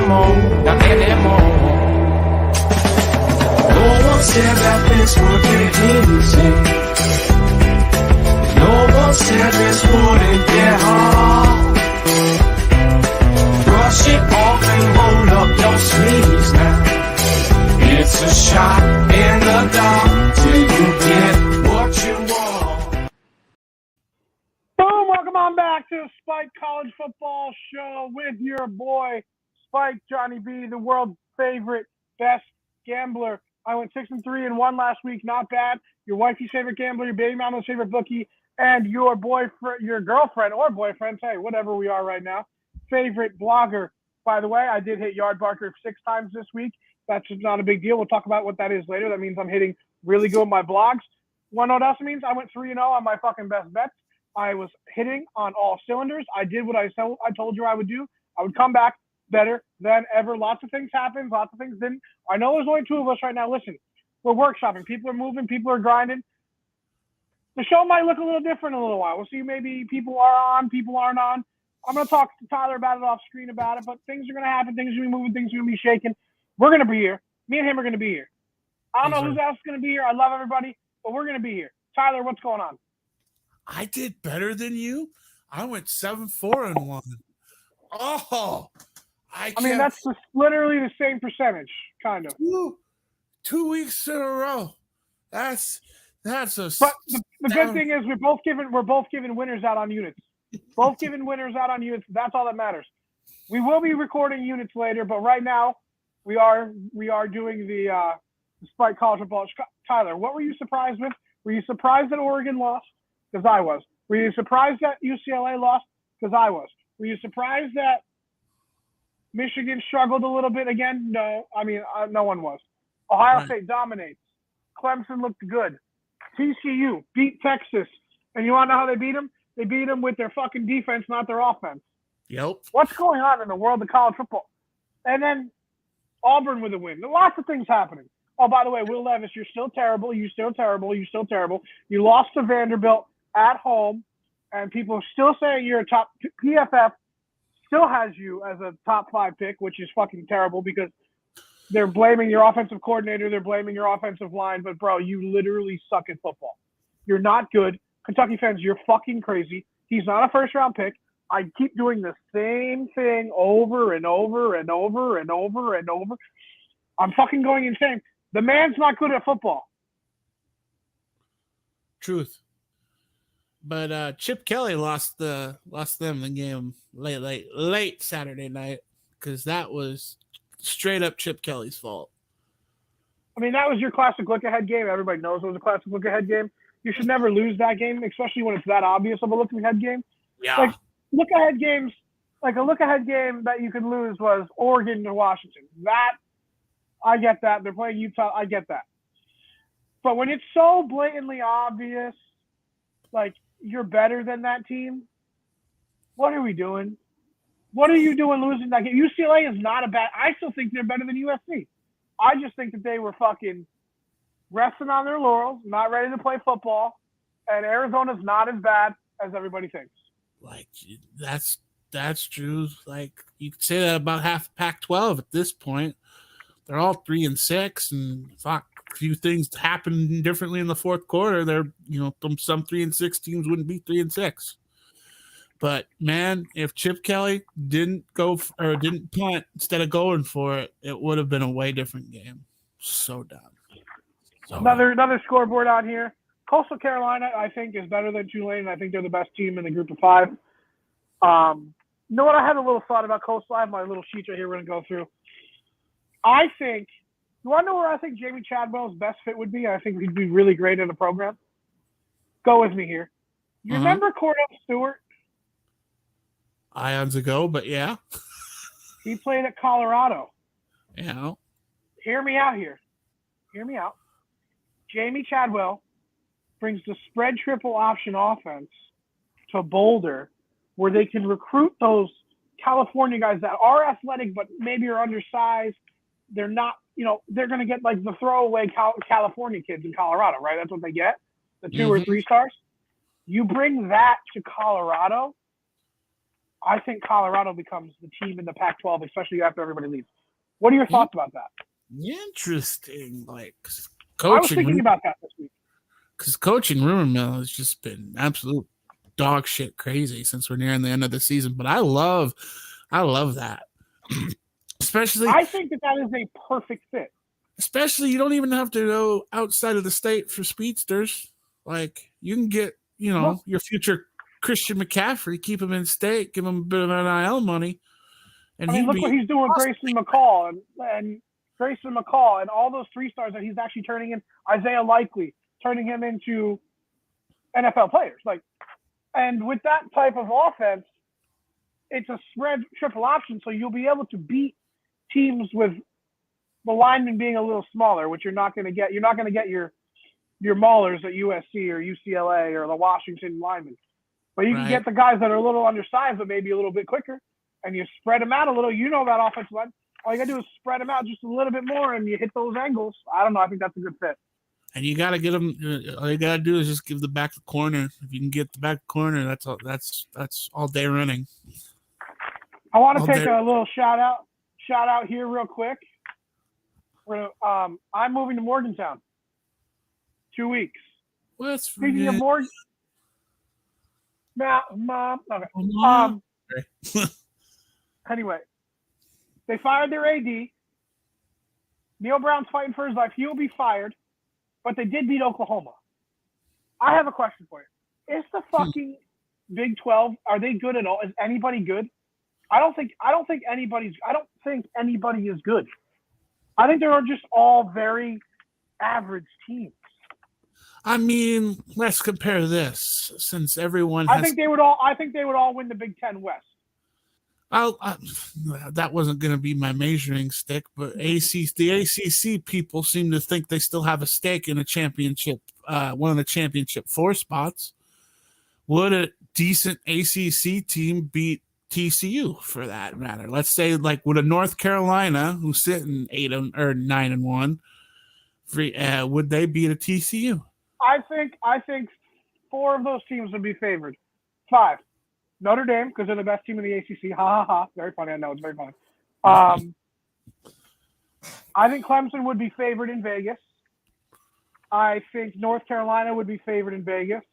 anymore, not anymore. No one said that this would get easy. No one said this wouldn't get hard. Brush it off and roll up your sleeves now. It's a shot in the dark till you get what you want. Boom! Welcome on back to the Spike College Football Show with your boy, Spike Johnny B, the world's favorite, best gambler. I went 6-3 and 1 last week. Not bad. Your wifey's favorite gambler, your baby mama's favorite bookie, and your boyfriend, your girlfriend or boyfriend, hey, whatever we are right now, favorite blogger. By the way, I did hit Yardbarker 6 times this week. That's just not a big deal. We'll talk about what that is later. That means I'm hitting really good with my blogs. Want to know what else it means? I went 3-0 on my fucking best bets. I was hitting on all cylinders. I did what I told you I would do. I would come back better than ever. Lots of things happened. Lots of things didn't. I know there's only 2 of us right now. Listen, we're workshopping. People are moving. People are grinding. The show might look a little different in a little while. We'll see. Maybe people are on, people aren't on. I'm going to talk to Tyler about it off screen about it, but things are going to happen. Things are going to be moving. Things are going to be shaking. We're going to be here. Me and him are going to be here. I don't know who else is going to be here. I love everybody, but we're going to be here. Tyler, what's going on? I did better than you. I went 7-4 and 1. Oh, I mean, that's literally the same percentage, kind of. 2 weeks in a row. That's a. But the good thing is we're both giving winners out on units. Both giving winners out on units. That's all that matters. We will be recording units later, but right now we are doing the Spike College Football. Tyler, what were you surprised with? Were you surprised that Oregon lost? Because I was. Were you surprised that UCLA lost? Because I was. Were you surprised that Michigan struggled a little bit again? No. I mean, no one was. Ohio State dominates. Clemson looked good. TCU beat Texas. And you want to know how they beat them? They beat them with their fucking defense, not their offense. Yep. What's going on in the world of college football? And then Auburn with a win. Lots of things happening. Oh, by the way, Will Levis, you're still terrible. You're still terrible. You're still terrible. You lost to Vanderbilt at home, and people are still saying you're a top – PFF still has you as a top 5 pick, which is fucking terrible because they're blaming your offensive coordinator. They're blaming your offensive line. But, bro, you literally suck at football. You're not good. Kentucky fans, you're fucking crazy. He's not a first-round pick. I keep doing the same thing over and over and over and over and over. I'm fucking going insane. The man's not good at football. Truth. But Chip Kelly lost them the game late Saturday night because that was straight up Chip Kelly's fault. I mean, that was your classic look-ahead game. Everybody knows it was a classic look-ahead game. You should never lose that game, especially when it's that obvious of a look-ahead game. Yeah. Like, look-ahead games, like a look-ahead game that you could lose was Oregon to Washington. That, I get that. They're playing Utah. I get that. But when it's so blatantly obvious, like, you're better than that team, what are we doing? What are you doing losing that game? UCLA is not a bad – I still think they're better than USC. I just think that they were fucking resting on their laurels, not ready to play football, and Arizona's not as bad as everybody thinks. Like, that's true. Like, you could say that about half Pac-12 at this point. They're all 3-6, and fuck, a few things happen differently in the fourth quarter. They're, some 3-6 teams wouldn't be 3-6. But man, if Chip Kelly didn't punt instead of going for it, it would have been a way different game. So dumb. Another scoreboard on here. Coastal Carolina, I think, is better than Tulane. I think they're the best team in the group of 5. You know what? I had a little thought about Coastal. I have my little sheets right here we're going to go through. I think – you want to know where I think Jamie Chadwell's best fit would be? I think he'd be really great in the program. Go with me here. You remember Cordell Stewart? Ions ago, but yeah. He played at Colorado. Yeah. Hear me out here. Hear me out. Jamie Chadwell brings the spread triple option offense to Boulder where they can recruit those California guys that are athletic but maybe are undersized. They're not, they're going to get like the throwaway California kids in Colorado, right? That's what they get, the 2 or 3 stars. You bring that to Colorado, I think Colorado becomes the team in the Pac-12, especially after everybody leaves. What are your thoughts about that? Interesting. Like I was thinking coaching, about that this week. because coaching rumor mill has just been absolute dog shit crazy since we're nearing the end of the season. But I love that. Especially, I think that is a perfect fit. you don't even have to go outside of the state for speedsters. Like you can get, your future Christian McCaffrey, keep him in state, give him a bit of NIL money, and look what he's doing with Grayson McCall and Grayson McCall and all those 3-stars that he's actually turning in. Isaiah Likely, turning him into NFL players. And with that type of offense, it's a spread triple option, so you'll be able to beat teams with the linemen being a little smaller, which you're not going to get. You're not going to get your maulers at USC or UCLA or the Washington linemen. But you can get the guys that are a little undersized but maybe a little bit quicker, and you spread them out a little. That offensive line. All you got to do is spread them out just a little bit more, and you hit those angles. I don't know. I think that's a good fit. And you got to get them. All you got to do is just give the back the corner. If you can get the back corner, that's all. That's all day running. I want to take a little shout out here real quick. I'm moving to Morgantown. 2 weeks. Speaking of Morgan, Mom. Okay. Anyway, they fired their AD. Neil Brown's fighting for his life. He will be fired, but they did beat Oklahoma. I have a question for you. Is the fucking Big 12, are they good at all? Is anybody good? I don't think anybody is good. I think they are just all very average teams. Let's compare this, since everyone has... I think they would all win the Big Ten West. That wasn't going to be my measuring stick, but the ACC people seem to think they still have a stake in a championship, one of the championship 4 spots. Would a decent ACC team beat TCU for that matter? Let's say, would a North Carolina, who's sitting 9-1, would they beat a TCU? I think 4 of those teams would be favored. 5. Notre Dame, because they're the best team in the ACC. Ha ha ha. Very funny. I know, it's very funny. I think Clemson would be favored in Vegas. I think North Carolina would be favored in Vegas.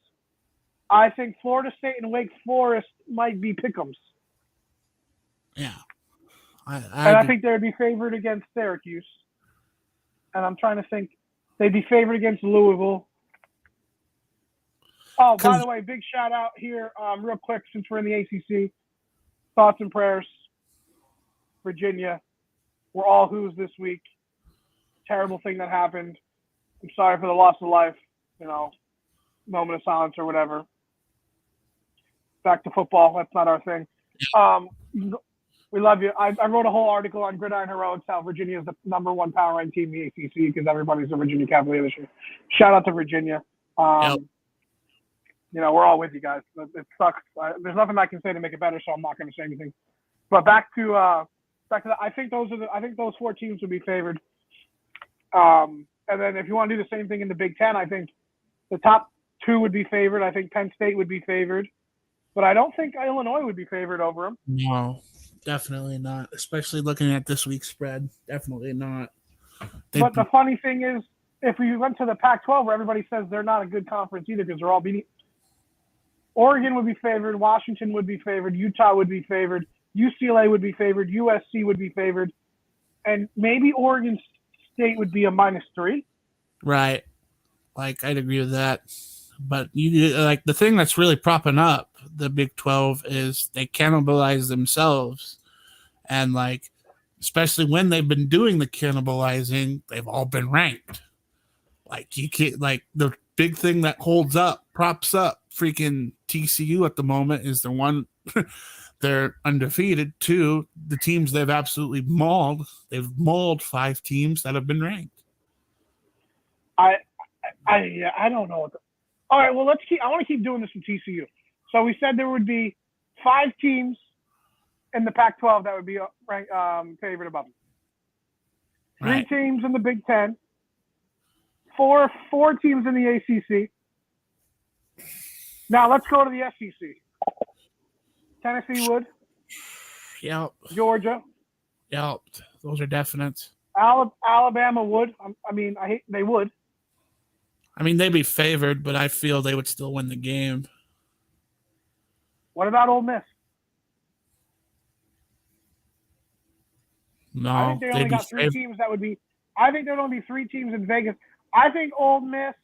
I think Florida State and Wake Forest might be pick'ems. Yeah. I think they would be favored against Syracuse. And I'm trying to think. They'd be favored against Louisville. Oh, by the way, big shout out here, real quick, since we're in the ACC. Thoughts and prayers. Virginia. We're all who's this week. Terrible thing that happened. I'm sorry for the loss of life. Moment of silence or whatever. Back to football. That's not our thing. We love you. I wrote a whole article on Gridiron Heroics, how Virginia is the number 1 power ranked team in the ACC because everybody's a Virginia Cavalier this year. Shout out to Virginia. Yep. We're all with you guys. It sucks. There's nothing I can say to make it better, so I'm not going to say anything. But back to that. I think those 4 teams would be favored. And then if you want to do the same thing in the Big Ten, I think the top 2 would be favored. I think Penn State would be favored, but I don't think Illinois would be favored over them. No, definitely not. Especially looking at this week's spread, definitely not. But the funny thing is, if we went to the Pac-12, where everybody says they're not a good conference either because they're all beating. Oregon would be favored. Washington would be favored. Utah would be favored. UCLA would be favored. USC would be favored. And maybe Oregon State would be a -3. Right. I'd agree with that. But the thing that's really propping up the Big 12 is they cannibalize themselves. And especially when they've been doing the cannibalizing, they've all been ranked. You can't, the big thing that props up freaking TCU at the moment is they're undefeated. 2, the teams they've absolutely mauled. They've mauled 5 teams that have been ranked. I don't know. All right, well, I want to keep doing this with TCU. So we said there would be 5 teams in the Pac-12 that would be ranked, favored above them. 3 teams in the Big Ten. 4 teams in the ACC. Now let's go to the SEC. Tennessee would. Yep. Georgia. Yep. Those are definite. Alabama would. They would. I mean, they'd be favored, but I feel they would still win the game. What about Ole Miss? No, I think they only got three teams that would be. I think there'd only be three teams in Vegas. I think Ole Miss,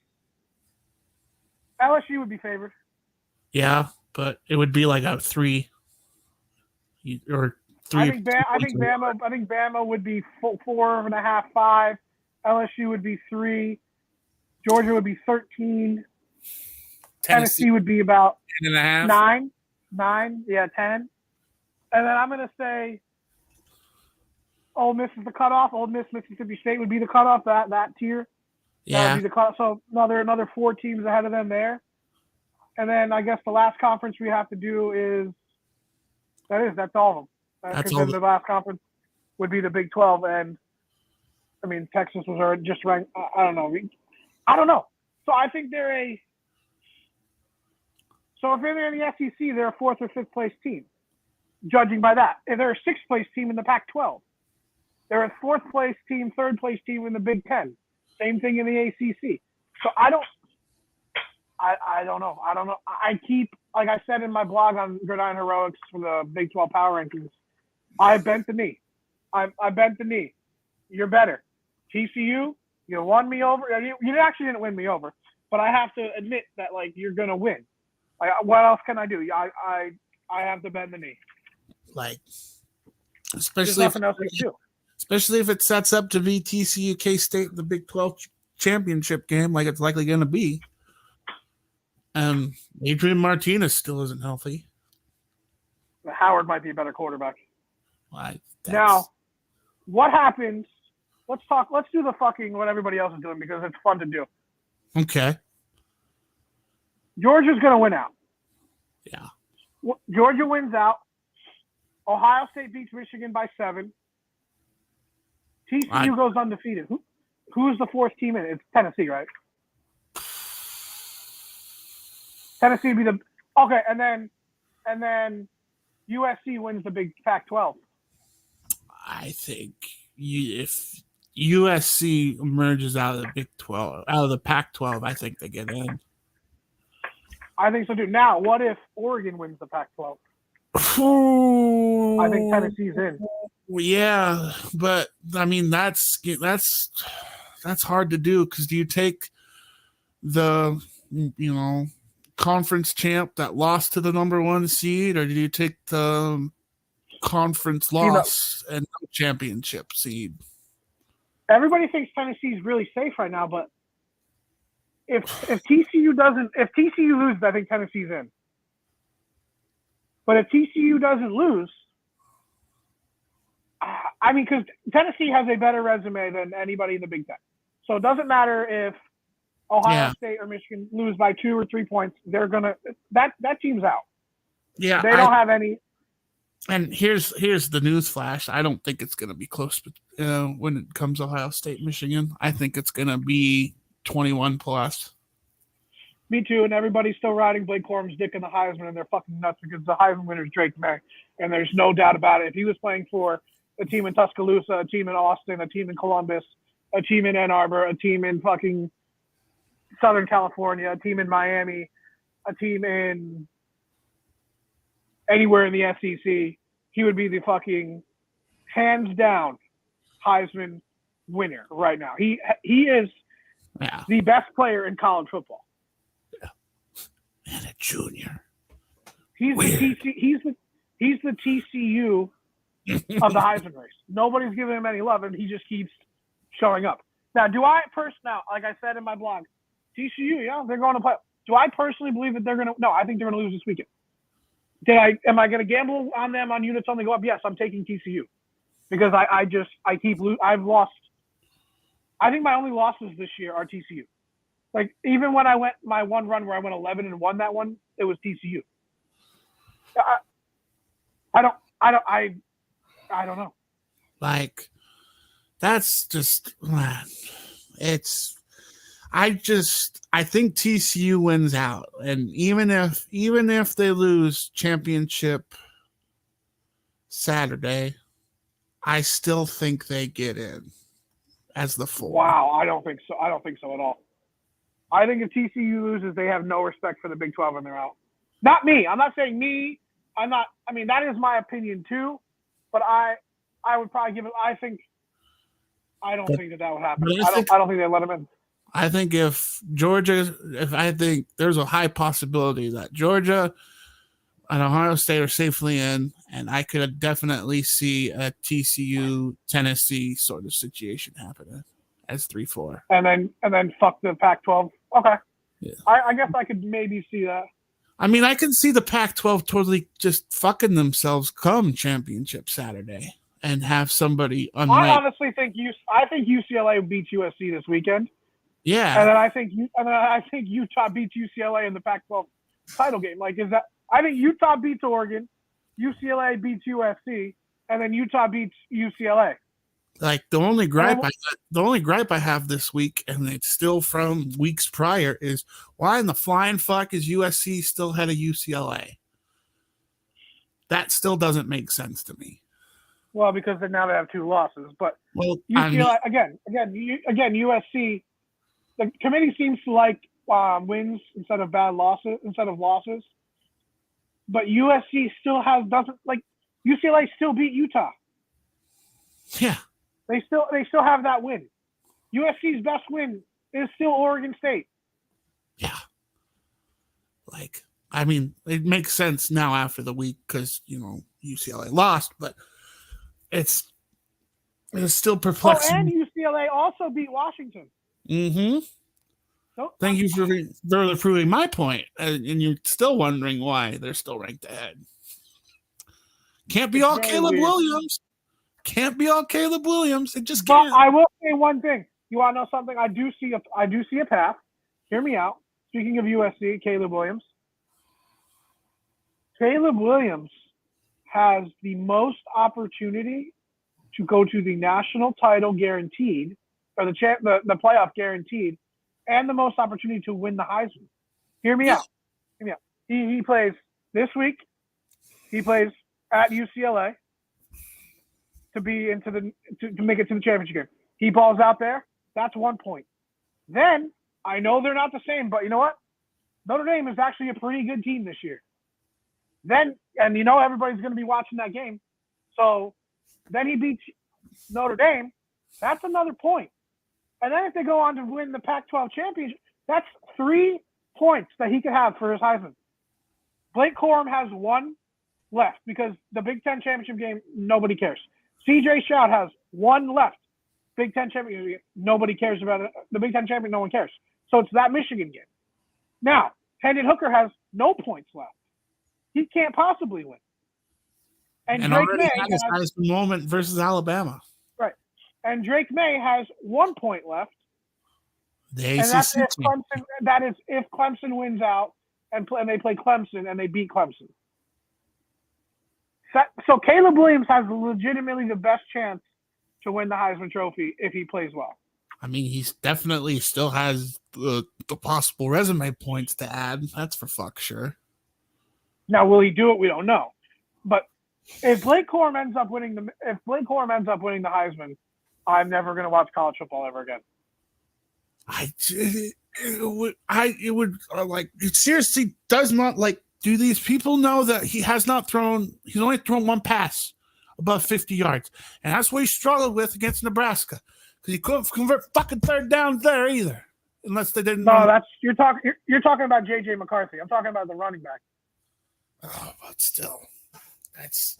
LSU would be favored. Yeah, but it would be like a 3 or 3. I think Bama would be 4.5, 5. LSU would be 3. Georgia would be 13. Tennessee would be about 10.5. 9. Yeah, 10. And then I'm going to say Ole Miss is the cutoff. Ole Miss, Mississippi State would be the cutoff, that tier. Yeah. That would be the cutoff. So another 4 teams ahead of them there. And then I guess the last conference we have to do is that's all of them. Because then the last conference would be the Big 12. And, I mean, Texas was already just ranked. I don't know. So I think so if they're in the SEC, they're a 4th or 5th place team, judging by that. If they're a 6th place team in the Pac-12, they're a 4th place team, 3rd place team in the Big 10. Same thing in the ACC. So I don't know. I keep, like I said in my blog on Gridiron Heroics for the Big 12 Power Rankings, I bent the knee. I bent the knee. You're better. TCU, you won me over. You actually didn't win me over, but I have to admit that, like, you're going to win. Like, what else can I do? I have to bend the knee. Like, There's nothing else to do. Especially if it sets up to be TCU K-State in the Big 12 championship game, like it's likely going to be. Adrian Martinez still isn't healthy. Howard might be a better quarterback. Now, what happens? Let's do the fucking what everybody else is doing because it's fun to do. Okay. Georgia's going to win out. Yeah. Georgia wins out. Ohio State beats Michigan by 7. TCU goes undefeated. Who's the 4th team in it? It's Tennessee, right? Tennessee would be the okay, and then USC wins the Big Pac-12. I think if USC emerges out of the Big 12, out of the Pac-12, I think they get in. I think so too. Now, what if Oregon wins the Pac-12? I think Tennessee's in. Well, yeah, but I mean that's hard to do because do you take the conference champ that lost to the number 1 seed, or do you take the conference loss and no championship seed? Everybody thinks Tennessee's really safe right now, but if TCU loses, I think Tennessee's in. But if TCU doesn't lose, I mean, because Tennessee has a better resume than anybody in the Big Ten. So it doesn't matter if Ohio State or Michigan lose by 2 or 3 points. They're gonna that team's out. Yeah, they don't have any. And here's the news flash. I don't think it's gonna be close. When it comes to Ohio State, Michigan, I think it's gonna be 21 plus. Me too, and everybody's still riding Blake Corum's dick in the Heisman, and they're fucking nuts because the Heisman winner is Drake May, and there's no doubt about it. If he was playing for a team in Tuscaloosa, a team in Austin, a team in Columbus, a team in Ann Arbor, a team in fucking Southern California, a team in Miami, a team in anywhere in the SEC, he would be the fucking hands down Heisman winner right now. He is the best player in college football. And a junior. He's the TCU of the Heisman race. Nobody's giving him any love, and he just keeps showing up. Now, like I said in my blog, TCU, they're going to play. Do I personally believe that they're going to? No, I think they're going to lose this weekend. Am I going to gamble on them on units on the go up? Yes, I'm taking TCU because I keep losing. I've lost. I think my only losses this year are TCU. Like, even when I went my one run where I went 11 and won that one, it was TCU. I don't know. Like, that's just, man, I think TCU wins out. And even if they lose championship Saturday, I still think they get in as the 4. Wow, I don't think so. I don't think so at all. I think if TCU loses, they have no respect for the Big 12 and they're out. Not me. I'm not saying me. I'm not. I mean, that is my opinion too. But I would probably give it. I don't think that would happen. I don't think they let them in. I think I think there's a high possibility that Georgia and Ohio State are safely in, and I could definitely see a TCU Tennessee sort of situation happening as 3-4. And then fuck the Pac-12. Okay. Yeah. I guess I could maybe see that. I mean, I can see the Pac-12 totally just fucking themselves come championship Saturday and have somebody unranked. I honestly think UCLA beats USC this weekend. Yeah. And then I think Utah beats UCLA in the Pac-12 title game. Like, is that? I think Utah beats Oregon, UCLA beats USC, and then Utah beats UCLA. Like the only gripe I have this week, and it's still from weeks prior, is why in the flying fuck is USC still ahead of UCLA? That still doesn't make sense to me. Well, because now they have 2 losses, but UCLA again, USC. The committee seems to like wins instead of losses. But USC still doesn't like UCLA still beat Utah. Yeah. They still have that win. USC's best win is still Oregon State. Yeah. Like, I mean, it makes sense now after the week because, UCLA lost, but it's still perplexing. Oh, and UCLA also beat Washington. Mm-hmm. So, thank you for further proving my point. And you're still wondering why they're still ranked ahead. Can't be all Caleb Williams. Can't be all Caleb Williams. It just can't. But I will say one thing. You want to know something? I do see a path. Hear me out. Speaking of USC, Caleb Williams. Caleb Williams has the most opportunity to go to the national title guaranteed, or the playoff guaranteed, and the most opportunity to win the Heisman. Hear me out. He plays this week. He plays at UCLA to make it to the championship game. He balls out there. That's 1 point. Then I know they're not the same, but you know what? Notre Dame is actually a pretty good team this year. Then everybody's going to be watching that game. So then he beats Notre Dame. That's another point. And then if they go on to win the Pac-12 championship, that's 3 points that he could have for his Heisman. Blake Corum has 1 left because the Big Ten championship game, nobody cares. CJ Stroud has 1 left. Big Ten championship game, nobody cares about it. The Big Ten champion, no one cares. So it's that Michigan game. Now, Hendon Hooker has no points left. He can't possibly win. And Drake already May had his Heisman moment versus Alabama. Right. And Drake May has 1 point left. The and ACC that is if Clemson wins out and they play Clemson and they beat Clemson. So Caleb Williams has legitimately the best chance to win the Heisman Trophy if he plays well. I mean, he's definitely still has the possible resume points to add. That's for fuck sure. Now, will he do it? We don't know. But if Blake Corum ends up winning the Heisman, I'm never going to watch college football ever again. It seriously does not do these people know that he's only thrown 1 pass above 50 yards. And that's what he struggled with against Nebraska. Because he couldn't convert fucking third down there either. Unless they didn't. No, you're talking about JJ McCarthy. I'm talking about the running back. Oh, but still. That's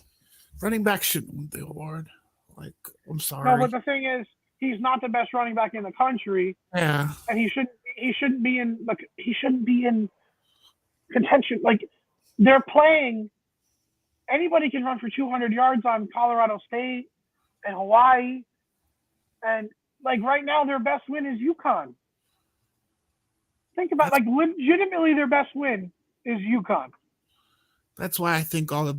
running back shouldn't win the award. I'm sorry. No, but the thing is, he's not the best running back in the country. Yeah. And he shouldn't be in contention. They're playing. Anybody can run for 200 yards on Colorado State and Hawaii, and right now their best win is UConn. Think about legitimately their best win is UConn. That's why I think all the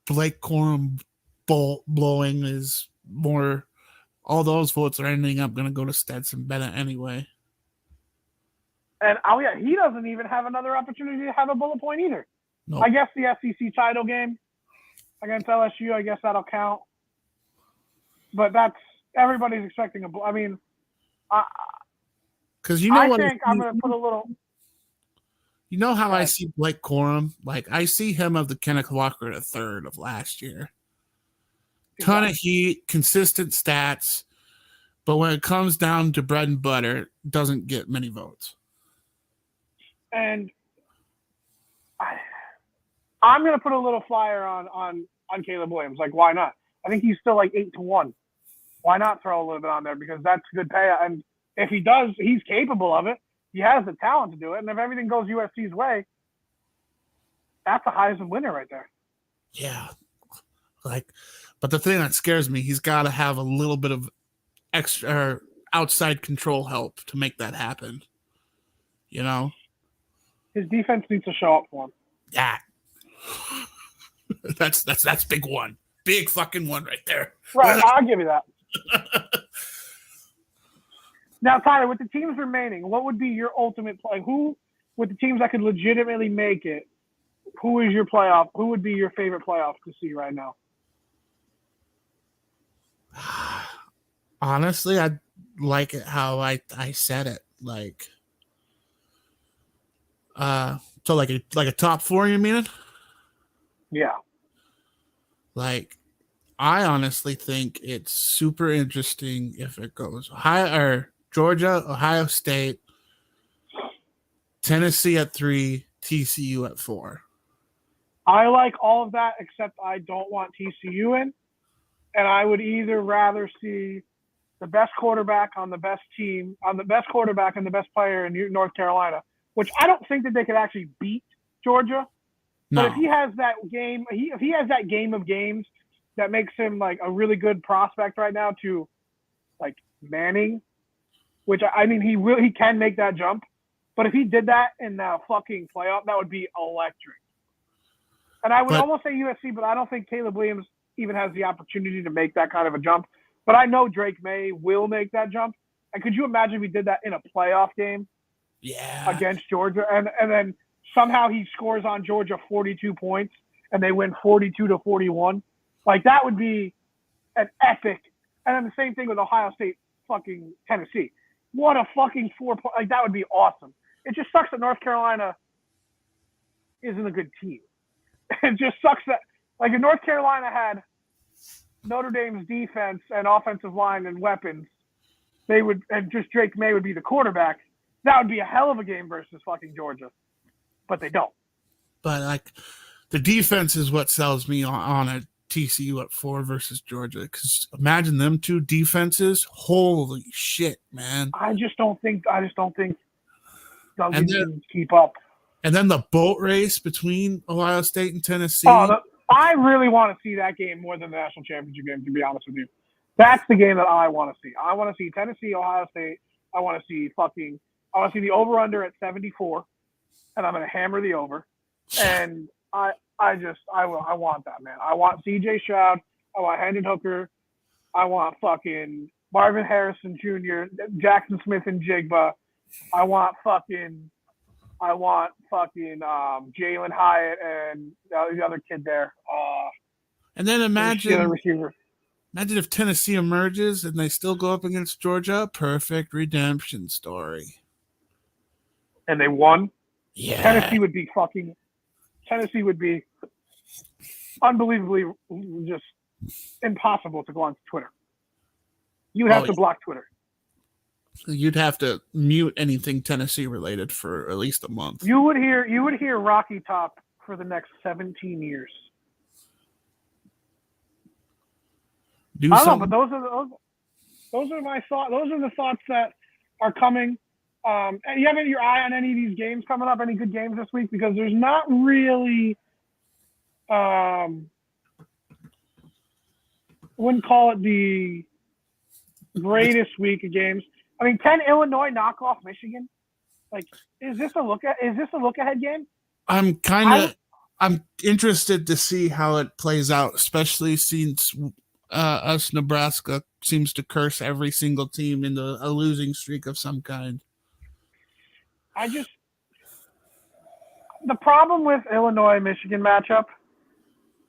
Blake Corum blowing is more. All those votes are ending up going to go to Stetson Bennett anyway. And he doesn't even have another opportunity to have a bullet point either. Nope. I guess the SEC title game. against LSU. I guess that'll count. But everybody's expecting a. I mean, because you know what? I think I'm going to put a little. You know how I see Blake Corum? Like, I see him of the Kenneth Walker III of last year. Ton of heat, consistent stats, but when it comes down to bread and butter, doesn't get many votes. And I'm going to put a little flyer on Caleb Williams. Like, why not? I think he's still like 8-1. Why not throw a little bit on there? Because that's good pay. And if he does, he's capable of it. He has the talent to do it. And if everything goes USC's way, that's a Heisman winner right there. Yeah. But the thing that scares me, he's got to have a little bit of extra outside control help to make that happen. You know? His defense needs to show up for him. Yeah. That's big one. Big fucking one right there. Right, I'll give you that. Now, Tyler, with the teams remaining, what would be your ultimate play? Who, with the teams that could legitimately make it, who is your playoff? Who would be your favorite playoff to see right now? Honestly, I like it how I said it. Like, so like a top 4, you mean? Yeah. Like, I honestly think it's super interesting if it goes Georgia, Ohio State, Tennessee at 3, TCU at 4. I like all of that, except I don't want TCU in. And I would either rather see the best quarterback on the best team, on the best quarterback and the best player in North Carolina, which I don't think that they could actually beat Georgia. No. But if he has that game, if he has that game of games that makes him like a really good prospect right now to like Manning, which I mean, he can make that jump. But if he did that in the fucking playoff, that would be electric. And I would almost say USC, but I don't think Caleb Williams even has the opportunity to make that kind of a jump. But I know Drake May will make that jump. And could you imagine if he did that in a playoff game? Yeah. Against Georgia, and then somehow he scores on Georgia 42 points and they win 42-41. Like, that would be an epic. And then the same thing with Ohio State, fucking Tennessee. What a fucking 4 point! Like, that would be awesome. It just sucks that North Carolina isn't a good team. It just sucks that, like, if North Carolina had Notre Dame's defense and offensive line and weapons, they would, and just Drake May would be the quarterback. That would be a hell of a game versus fucking Georgia. But they don't. But, like, the defense is what sells me on a TCU at 4 versus Georgia. Because imagine them two defenses. Holy shit, man. I just don't think Duggan can keep up. And then the boat race between Ohio State and Tennessee. I really want to see that game more than the national championship game, to be honest with you. That's the game that I want to see. I want to see Tennessee, Ohio State. I want to see the over-under at 74, and I'm going to hammer the over. And I want that, man. I want C.J. Stroud. I want Hendon Hooker. I want fucking Marvin Harrison Jr., Jackson Smith and Jigba. I want fucking Jalen Hyatt and the other kid there. And then imagine if Tennessee emerges and they still go up against Georgia. Perfect redemption story. And they won. Yeah. Tennessee would be unbelievably just impossible to go on Twitter. You would have to block Twitter. You'd have to mute anything Tennessee related for at least a month. You would hear Rocky Top for the next 17 years. I don't know, but those are my thoughts. Those are the thoughts that are coming. And you have your eye on any of these games coming up? Any good games this week? Because there's not really, wouldn't call it the greatest week of games. I mean, can Illinois knock off Michigan? Like, is this a look ahead game? I'm interested to see how it plays out, especially since us Nebraska seems to curse every single team into a losing streak of some kind. The problem with Illinois-Michigan matchup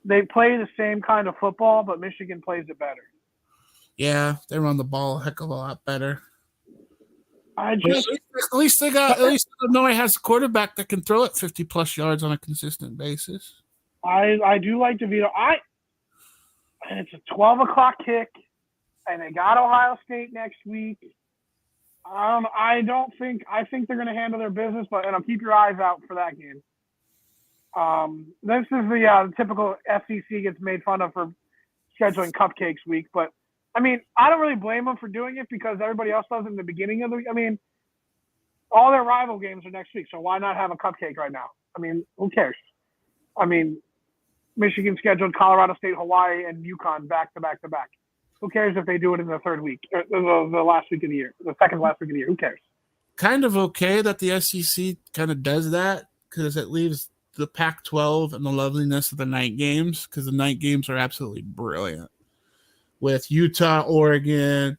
they play the same kind of football, but Michigan plays it better. Yeah, they run the ball a heck of a lot better. I But just at least Illinois has a quarterback that can throw it 50+ yards on a consistent basis. I do like DeVito. And it's a 12 o'clock kick, and they got Ohio State next week. I think they're going to handle their business, but keep your eyes out for that game. This is the typical SEC gets made fun of for scheduling cupcakes week, but I mean, I don't really blame them for doing it because everybody else does it in the beginning of the week. I mean, all their rival games are next week, so why not have a cupcake right now? I mean, who cares? I mean, Michigan scheduled Colorado State, Hawaii, and UConn back to back to back. Who cares if they do it in the third week, or the last week of the year, the second last week of the year? Who cares? Kind of okay that the SEC kind of does that because it leaves the Pac-12 and the loveliness of the night games because the night games are absolutely brilliant. With Utah, Oregon,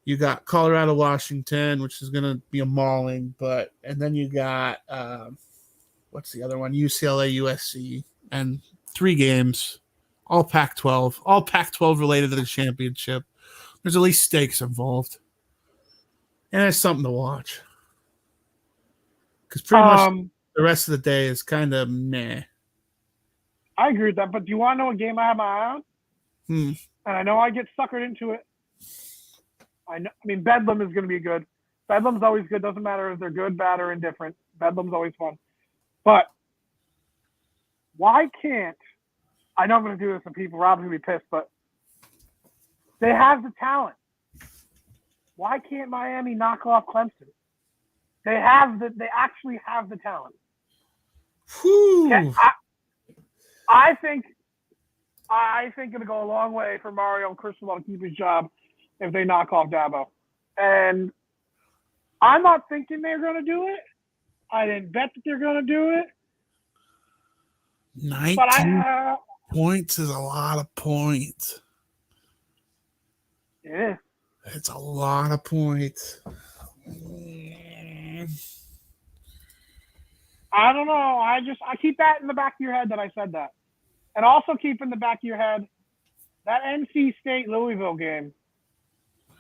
you got Colorado, Washington, which is going to be a mauling, and then you got what's the other one? UCLA, USC, and 3 games, all Pac-12 related to the championship. There's at least stakes involved, and it's something to watch because pretty much the rest of the day is kind of meh. I agree with that, but do you want to know what game I have my eye on? And I know I get suckered into it. I mean, Bedlam is going to be good. Bedlam's always good. Doesn't matter if they're good, bad, or indifferent. Bedlam's always fun. But why can't – I know I'm going to do this and people, Rob's going to be pissed, but they have the talent. Why can't Miami knock off Clemson? They actually have the talent. I think it'll go a long way for Mario Cristobal to keep his job if they knock off Dabo. And I'm not thinking they're going to do it. I didn't bet that they're going to do it. 19 points is a lot of points. Yeah. It's a lot of points. I don't know. I keep that in the back of your head that I said that. And also keep in the back of your head that NC State Louisville game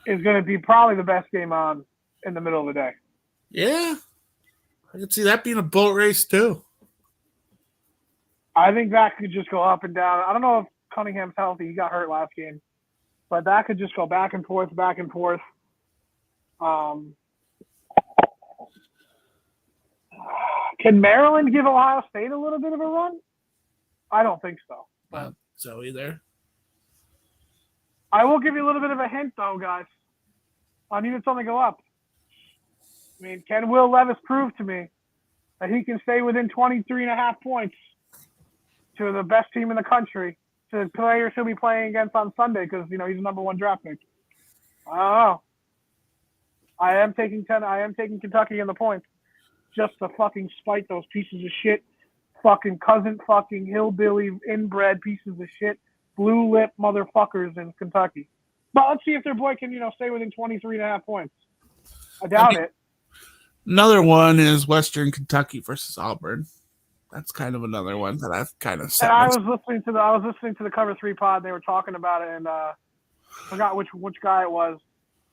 is going to be probably the best game on in the middle of the day. Yeah. I could see that being a boat race too. I think that could just go up and down. I don't know if Cunningham's healthy. He got hurt last game. But that could just go back and forth, back and forth. Can Maryland give Ohio State a little bit of a run? I don't think so. So either. I will give you a little bit of a hint, though, guys. I needed something to go up. I mean, can Will Levis prove to me that he can stay within 23.5 points to the best team in the country, to the players he'll be playing against on Sunday because, he's the number 1 draft pick? I don't know. I am taking Kentucky in the points just to fucking spite those pieces of shit, fucking cousin fucking hillbilly inbred pieces of shit, blue lip motherfuckers in Kentucky. But let's see if their boy can, stay within 23.5 points. I doubt it. Another one is Western Kentucky versus Auburn. That's kind of another one that I've kind of said. And I was listening to the Cover 3 pod. They were talking about it, and I forgot which guy it was.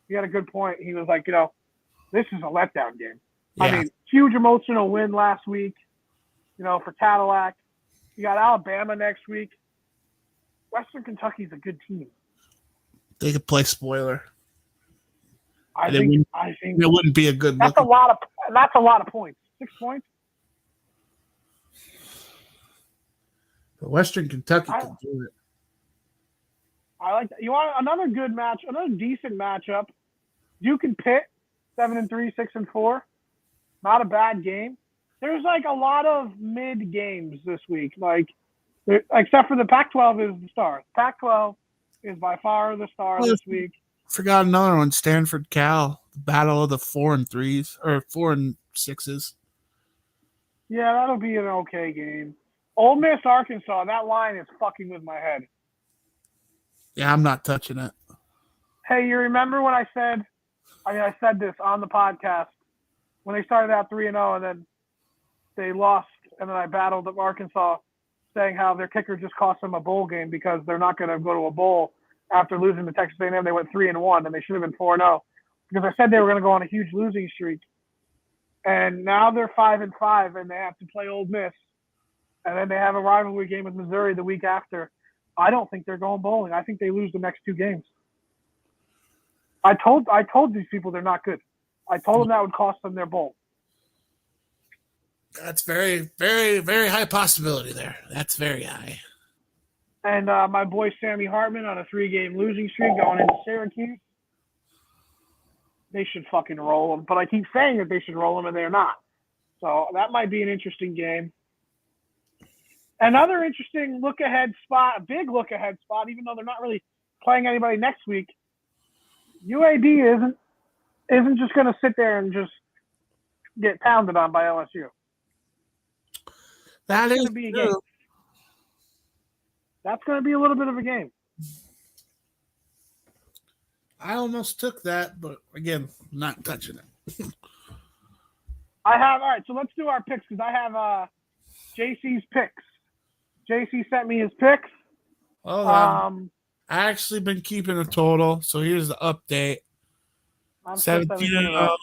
He had a good point. He was like, this is a letdown game. Yeah. I mean, huge emotional win last week, for Cadillac. You got Alabama next week. Western Kentucky's a good team. They could play spoiler. I think it wouldn't be a good. That's a lot of points. 6 points. But Western Kentucky can do it. I like that. You want another good match, another decent matchup? Duke and Pitt, 7-3, 6-4. Not a bad game. There's a lot of mid games this week. Except for the Pac-12 is the star. Pac-12 is by far the star this week. Forgot another one. Stanford Cal, the battle of the 4 and 3s or 4 and 6s. Yeah, that'll be an okay game. Ole Miss, Arkansas. That line is fucking with my head. Yeah, I'm not touching it. Hey, you remember when I said this on the podcast when they started out 3-0 and then they lost, and then I battled Arkansas saying how their kicker just cost them a bowl game because they're not going to go to a bowl after losing to Texas A&M. They went 3-1, and they should have been 4-0 because I said they were going to go on a huge losing streak. And now they're 5-5, and they have to play Ole Miss, and then they have a rivalry game with Missouri the week after. I don't think they're going bowling. I think they lose the next 2 games. I told these people they're not good. I told them that would cost them their bowl. That's very, very, very high possibility there. That's very high. And my boy Sammy Hartman on a 3-game losing streak going into Syracuse. They should fucking roll them. But I keep saying that they should roll them, and they're not. So that might be an interesting game. Another interesting look-ahead spot, a big look-ahead spot, even though they're not really playing anybody next week. UAB isn't just going to sit there and just get pounded on by LSU. That is be a true. game. That's going to be a little bit of a game. I almost took that, but again, not touching it. All right, so let's do our picks because I have JC's picks. JC sent me his picks. Well, I actually been keeping a total, so here's the update. I'm still 17-0,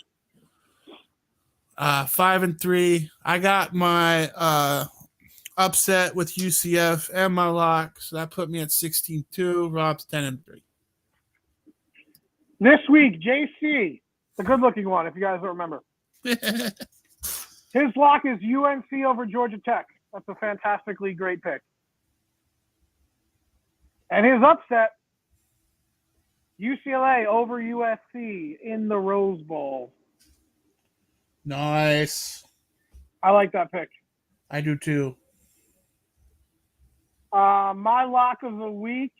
5-3. I got my upset with UCF and my lock, so that put me at 16-2. Rob's 10-3. This week, JC, the good-looking one, if you guys don't remember. His lock is UNC over Georgia Tech. That's a fantastically great pick. And his upset, UCLA over USC in the Rose Bowl. Nice. I like that pick. I do too. My lock of the week.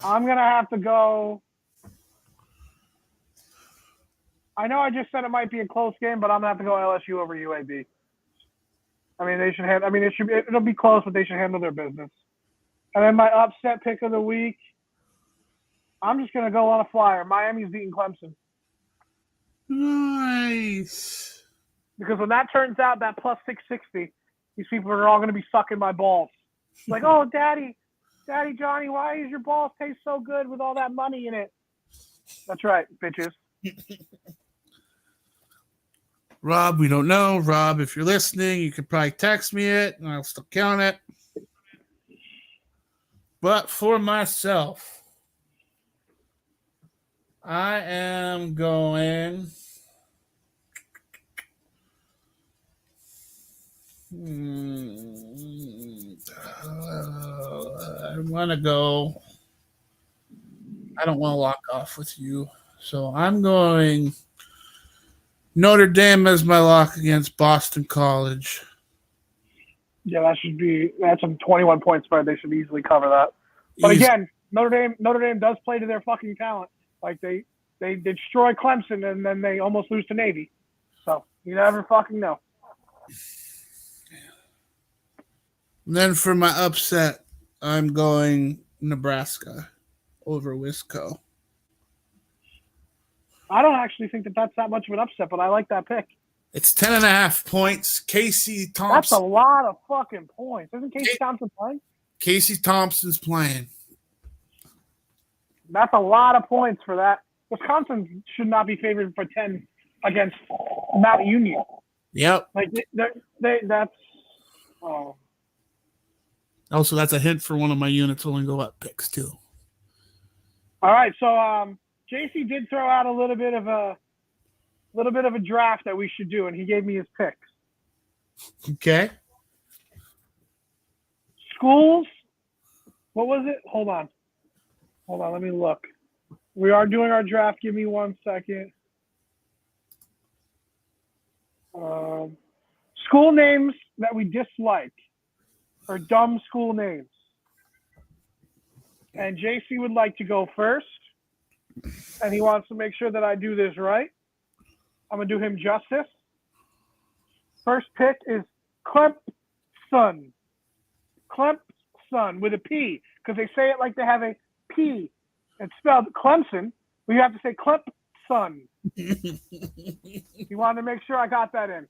I'm going to have to go. I know I just said it might be a close game, but I'm going to have to go LSU over UAB. I mean, it'll be close, but they should handle their business. And then my upset pick of the week, I'm just going to go on a flyer. Miami's beating Clemson. Nice. Because when that turns out, that plus 660, these people are all going to be sucking my balls. Like, oh, Daddy Johnny, why does your balls taste so good with all that money in it? That's right, bitches. Rob, we don't know. Rob, if you're listening, you could probably text me it, and I'll still count it. But for myself, I am going. I want to go. I don't want to lock off with you, so I'm going Notre Dame as my lock against Boston College. Yeah, that's a 21-point spread. They should easily cover that. But again, Notre Dame does play to their fucking talent. Like they destroy Clemson and then they almost lose to Navy. So you never fucking know. And then for my upset, I'm going Nebraska over Wisco. I don't actually think that that's that much of an upset, but I like that pick. It's 10.5 points. Casey Thompson. That's a lot of fucking points. Isn't Casey Thompson playing? Casey Thompson's playing. That's a lot of points for that. Wisconsin should not be favored for 10 against Mount Union. Yep. Like that's. Oh. Also, that's a hint for one of my units only go up picks too. All right, so JC did throw out a little bit of a draft that we should do, and he gave me his picks. Okay. Schools. What was it? Hold on. Let me look. We are doing our draft. Give me 1 second. School names that we dislike, or dumb school names. And JC would like to go first, and he wants to make sure that I do this right. I'm going to do him justice. First pick is Clemson. Clemson with a P, because they say it like they have a P. It's spelled Clemson, but you have to say Clemson son. He wanted to make sure I got that in.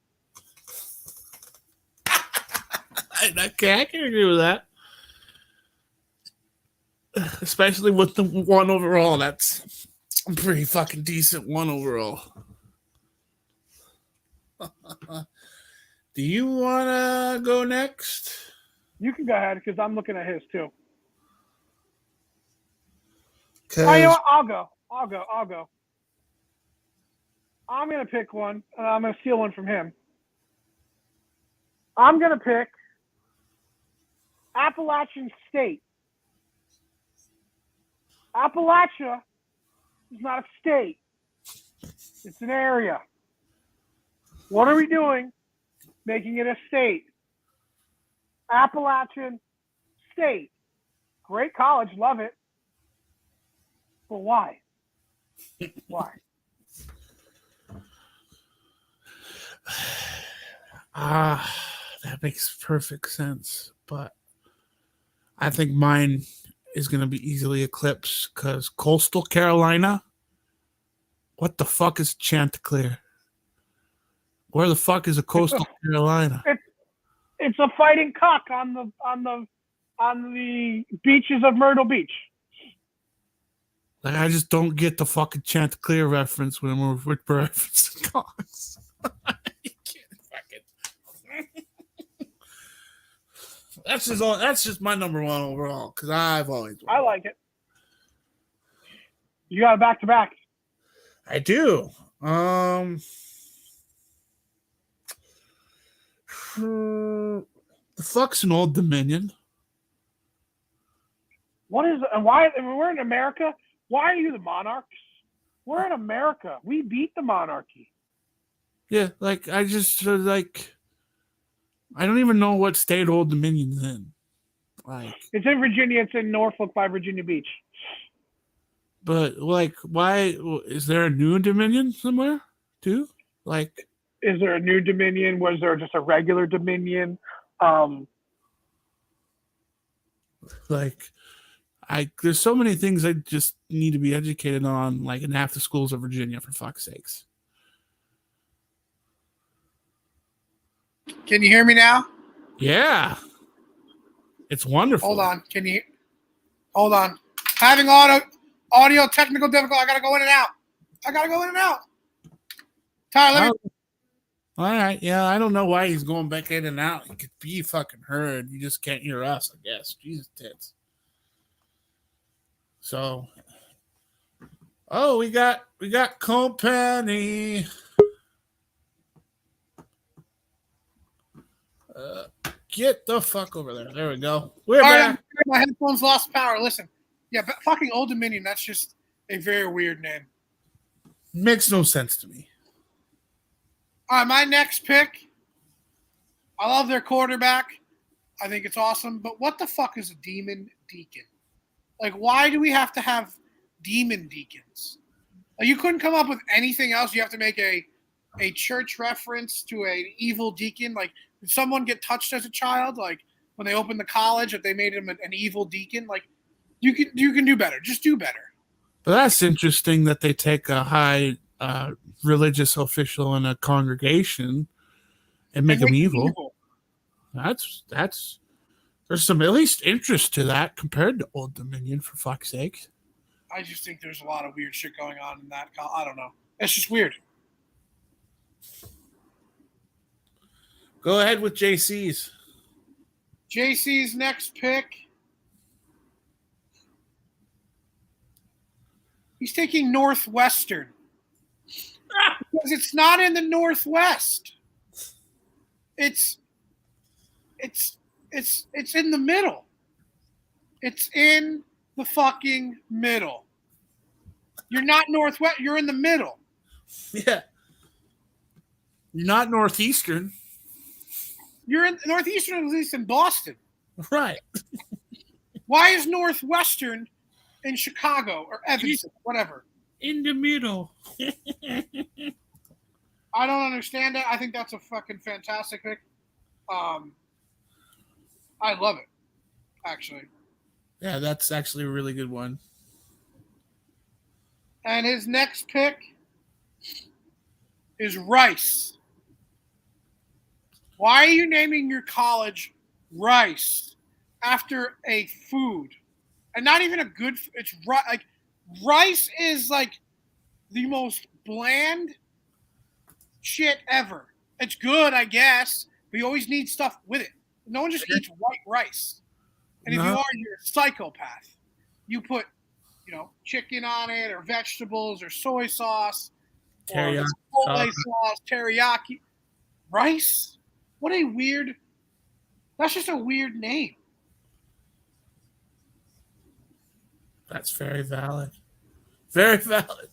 I can agree with that. Especially with the 1 overall. That's a pretty fucking decent 1 overall. Do you want to go next? You can go ahead because I'm looking at his too. Cause Oh, you know what? I'll go. I'm going to pick one, and I'm going to steal one from him. I'm going to pick Appalachian State. Appalachia is not a state. It's an area. What are we doing making it a state? Appalachian State. Great college. Love it. But why? Why? That makes perfect sense. But I think mine is going to be easily eclipsed because Coastal Carolina. What the fuck is Chanticleer? Where the fuck is a Coastal Carolina? It's a fighting cock on the beaches of Myrtle Beach. Like, I just don't get the fucking Chanticleer reference when we're referencing cocks. You can't fucking. That's just my number 1 overall because I've always. I like it. You got a back-to-back. I do. The fuck's an Old Dominion? What is and why? I mean, we're in America. Why are you the Monarchs? We're in America. We beat the monarchy. Yeah, like I just like I don't even know what state Old Dominion's in. Like It's in Virginia. It's in Norfolk by Virginia Beach. But like, why is there a new Dominion somewhere too? Like, is there a new Dominion? Was there just a regular Dominion? There's so many things I just need to be educated on, like in half the schools of Virginia, for fuck's sakes. Can you hear me now? Yeah, it's wonderful. Hold on. Hold on. Having audio technical difficulty. I gotta go in and out. Tyler, let me. All right. Yeah, I don't know why he's going back in and out. He could be fucking heard. You just can't hear us, I guess. Jesus tits. So, we got company. Get the fuck over there. There we go. We're back. My headphones lost power. Listen. Yeah, but fucking Old Dominion, that's just a very weird name. Makes no sense to me. All right, my next pick. I love their quarterback. I think it's awesome. But what the fuck is a demon deacon? Like, why do we have to have demon deacons? Like, you couldn't come up with anything else. You have to make a church reference to an evil deacon. Like, did someone get touched as a child? Like, when they opened the college, that they made him an evil deacon? Like, you can do better. Just do better. But that's interesting that they take a high religious official in a congregation and make him evil. That's there's some at least interest to that compared to Old Dominion, for fuck's sake. I just think there's a lot of weird shit going on in that. I don't know. It's just weird. Go ahead with JC's. JC's next pick. He's taking Northwestern. Because it's not in the Northwest. It's in the middle. It's in the fucking middle. You're not Northwest. You're in the middle. Yeah. You're not Northeastern. You're in Northeastern, at least in Boston. Right. Why is Northwestern in Chicago or Evanston, whatever? In the middle. I don't understand that. I think that's a fucking fantastic pick. I love it, actually. Yeah, that's actually a really good one. And his next pick is Rice. Why are you naming your college Rice after a food? And not even a good, it's like rice is like the most bland shit ever. It's good, I guess, but you always need stuff with it. No one just eats white rice. And if you are, you're a psychopath. You put, chicken on it, or vegetables, or soy sauce, Teriyaki or Chipotle sauce, teriyaki. Rice? What a weird. That's just a weird name. That's very valid. Very valid.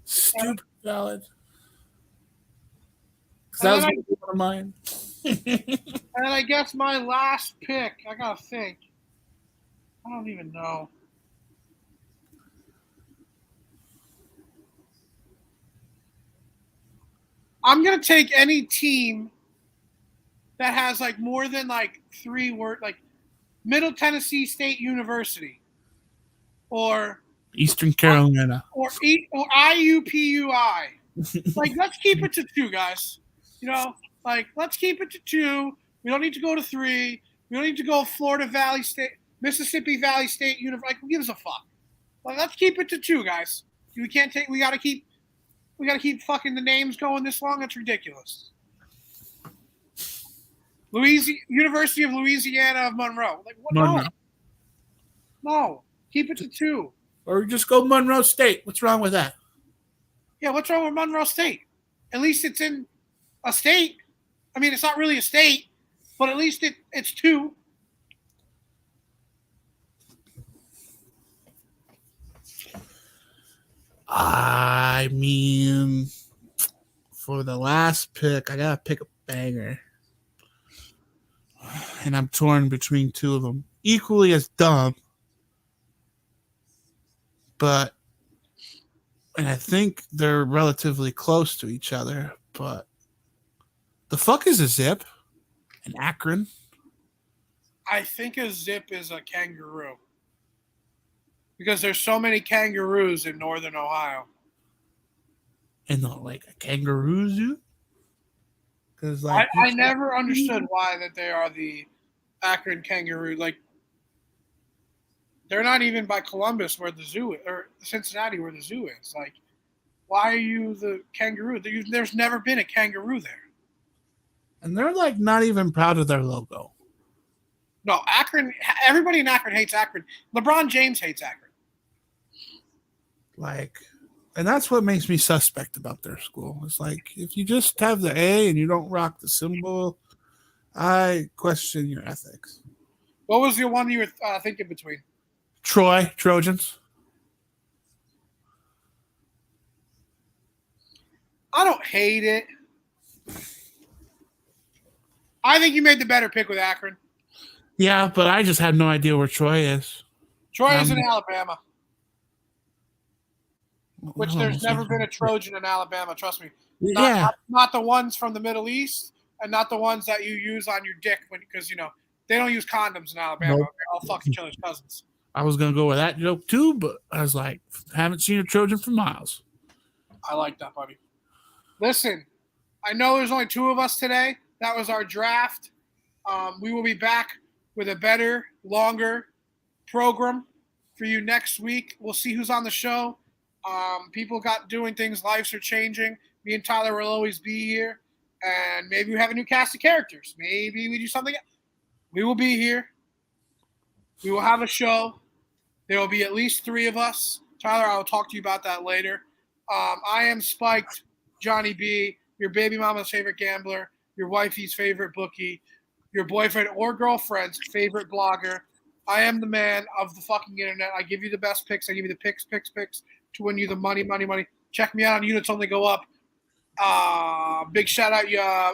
Stupid valid. That was one of mine. And I guess my last pick, I gotta think. I don't even know. I'm gonna take any team that has like more than like 3 words, like Middle Tennessee State University, or Eastern Carolina, or IUPUI. Like, let's keep it to 2, guys. Let's keep it to 2. We don't need to go to 3. We don't need to go Florida Valley State, Mississippi Valley State University. Like, who gives a fuck? Like, let's keep it to 2, guys. We gotta keep fucking the names going this long. That's ridiculous. University of Louisiana of Monroe. Like, what? Monroe. No. Keep it to 2. Or just go Monroe State. What's wrong with that? Yeah, what's wrong with Monroe State? At least it's in a state. I mean, it's not really a state, but at least it's 2. I mean, for the last pick, I gotta pick a banger. And I'm torn between 2 of them. Equally as dumb. And I think they're relatively close to each other, but the fuck is a zip? An Akron? I think a zip is a kangaroo. Because there's so many kangaroos in northern Ohio. And like a kangaroo zoo? Because I never understood why that they are the Akron kangaroo. Like, they're not even by Columbus where the zoo is, or Cincinnati where the zoo is. Like, why are you the kangaroo? There's never been a kangaroo there. And they're like not even proud of their logo. No, Akron. Everybody in Akron hates Akron. LeBron James hates Akron. And that's what makes me suspect about their school. It's like, if you just have the A and you don't rock the symbol, I question your ethics. What was the one you were thinking between? Troy, Trojans. I don't hate it. I think you made the better pick with Akron. Yeah, but I just had no idea where Troy is. Troy is in Alabama. Which there's never been a Trojan in Alabama, trust me. Not the ones from the Middle East, and not the ones that you use on your dick because they don't use condoms in Alabama. Nope. They're all fuck each other's cousins. I was gonna go with that joke too, but I was like, haven't seen a Trojan for miles. I like that, buddy. Listen, I know there's only 2 of us today. That was our draft. We will be back with a better, longer program for you next week. We'll see who's on the show. People got doing things. Lives are changing. Me and Tyler will always be here. And maybe we have a new cast of characters. Maybe we do something else. We will be here. We will have a show. There will be at least 3 of us. Tyler, I will talk to you about that later. I am Spiked, Johnny B, your baby mama's favorite gambler, your wifey's favorite bookie, your boyfriend or girlfriend's favorite blogger. I am the man of the fucking internet. I give you the best picks. I give you the picks to win you the money. Check me out on Units Only Go Up. Big shout out,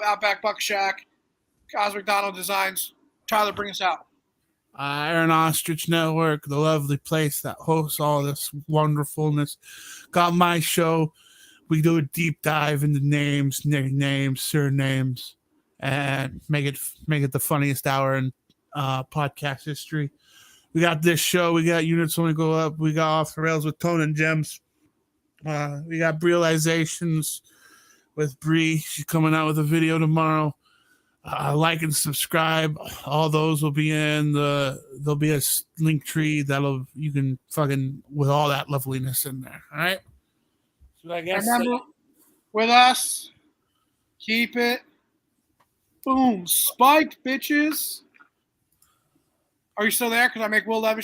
Outback Buck Shack, Cosmic Donald Designs. Tyler, bring us out. Iron Ostrich Network, the lovely place that hosts all this wonderfulness, got my show. We do a deep dive into names, nicknames, surnames, and make it the funniest hour in podcast history. We got this show. We got Units Only Go Up. We got Off the Rails with Tone and Gems. We got Realizations with Bree. She's coming out with a video tomorrow. Like and subscribe. All those will be in there'll be a link tree you can fucking with all that loveliness in there. All right. So I guess Remember, with us, keep it. Boom. Spiked, bitches. Are you still there? Because I make Will Levis